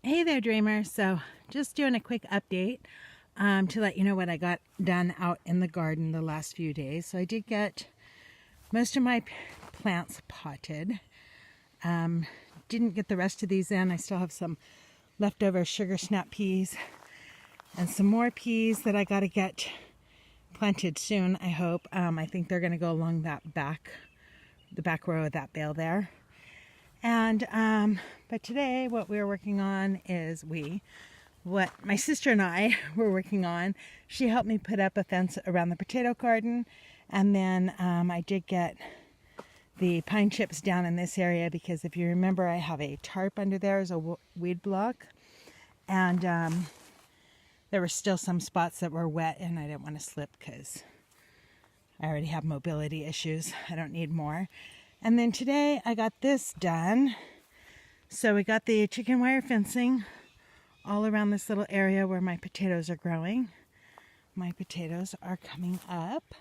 Hey there, dreamers. So just doing a quick update to let you know what I got done out in the garden the last few days. So I did get most of my plants potted. Didn't get the rest of these in. I still have some leftover sugar snap peas and some more peas that I got to get planted soon, I hope. I think they're going to go along the back row of that bale there. And but today what we're working on is what my sister and I were working on. She helped me put up a fence around the potato garden, and then I did get the pine chips down in this area because if you remember, I have a tarp under there as a weed block, and there were still some spots that were wet, and I didn't want to slip because I already have mobility issues. I don't need more. And then today I got this done. So we got the chicken wire fencing all around this little area where my potatoes are growing. My potatoes are coming up.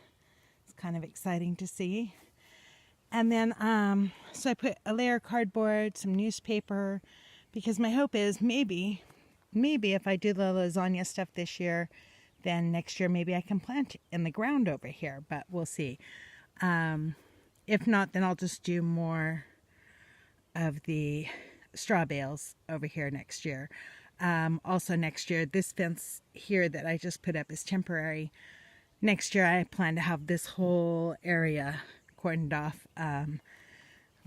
It's kind of exciting to see. And then, so I put a layer of cardboard, some newspaper, because my hope is maybe if I do the lasagna stuff this year, then next year maybe I can plant in the ground over here, but we'll see. If not, then I'll just do more of the straw bales over here next year. Also next year, this fence here that I just put up is temporary. Next year, I plan to have this whole area cordoned off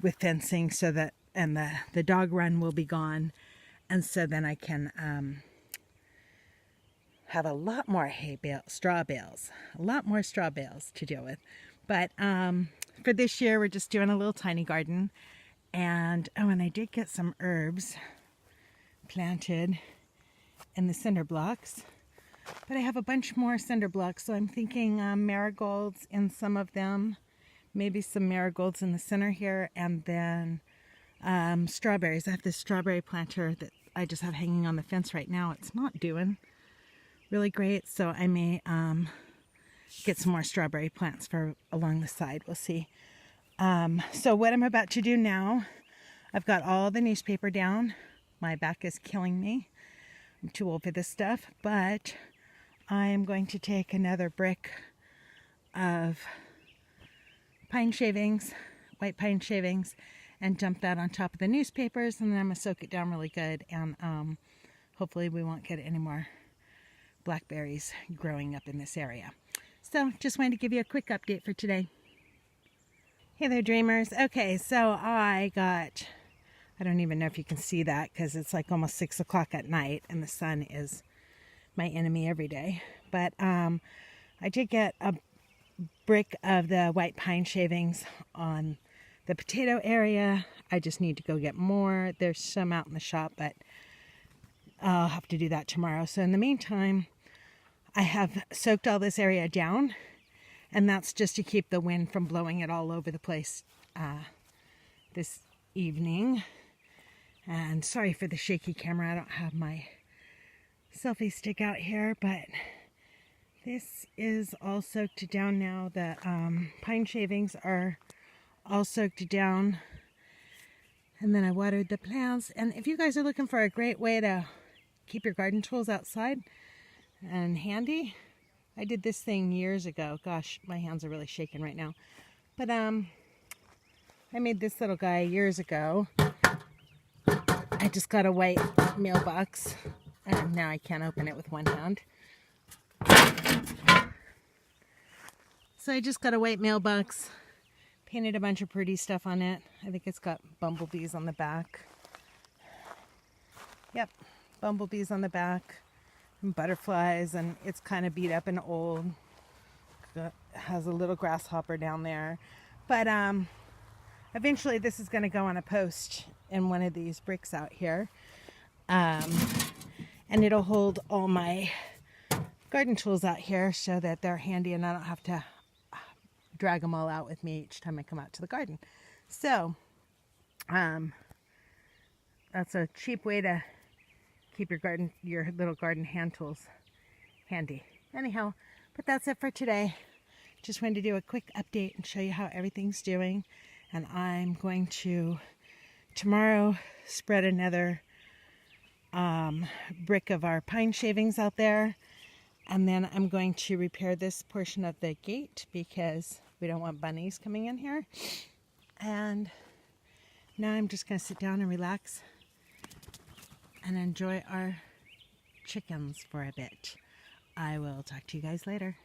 with fencing so that, and the dog run will be gone. And so then I can have a lot more straw bales, a lot more straw bales to deal with. But for this year, we're just doing a little tiny garden. And I did get some herbs planted in the cinder blocks. But I have a bunch more cinder blocks, so I'm thinking marigolds in some of them. Maybe some marigolds in the center here, and then strawberries. I have this strawberry planter that I just have hanging on the fence right now. It's not doing really great, so I may get some more strawberry plants for along the side. We'll see. So what I'm about to do now, I've got all the newspaper down. My back is killing me. I'm too old for this stuff, but I am going to take another brick of pine shavings, white pine shavings, and dump that on top of the newspapers, and then I'm going to soak it down really good, and hopefully we won't get any more blackberries growing up in this area. So just wanted to give you a quick update for today. Hey there, dreamers. Okay, so I don't even know if you can see that because it's like almost 6 o'clock at night and the sun is my enemy every day. But I did get a brick of the white pine shavings on the potato area. I just need to go get more. There's some out in the shop, but I'll have to do that tomorrow. So in the meantime, I have soaked all this area down, and that's just to keep the wind from blowing it all over the place this evening. And sorry for the shaky camera. I don't have my selfie stick out here, but this is all soaked down now. The pine shavings are all soaked down. And then I watered the plants. And if you guys are looking for a great way to keep your garden tools outside and handy, I did this thing years ago. Gosh, my hands are really shaking right now. But I made this little guy years ago. I just got a white mailbox, and now I can't open it with one hand. So I just got a white mailbox, painted a bunch of pretty stuff on it. I think it's got bumblebees on the back. Yep, bumblebees on the back. And butterflies, and it's kind of beat up and old. It has a little grasshopper down there, but eventually this is going to go on a post in one of these bricks out here, and it'll hold all my garden tools out here so that they're handy and I don't have to drag them all out with me each time I come out to the garden. So that's a cheap way to keep your little garden hand tools handy. Anyhow, but that's it for today. Just wanted to do a quick update and show you how everything's doing. And I'm going to tomorrow spread another brick of our pine shavings out there. And then I'm going to repair this portion of the gate because we don't want bunnies coming in here. And now I'm just going to sit down and relax and enjoy our chickens for a bit. I will talk to you guys later.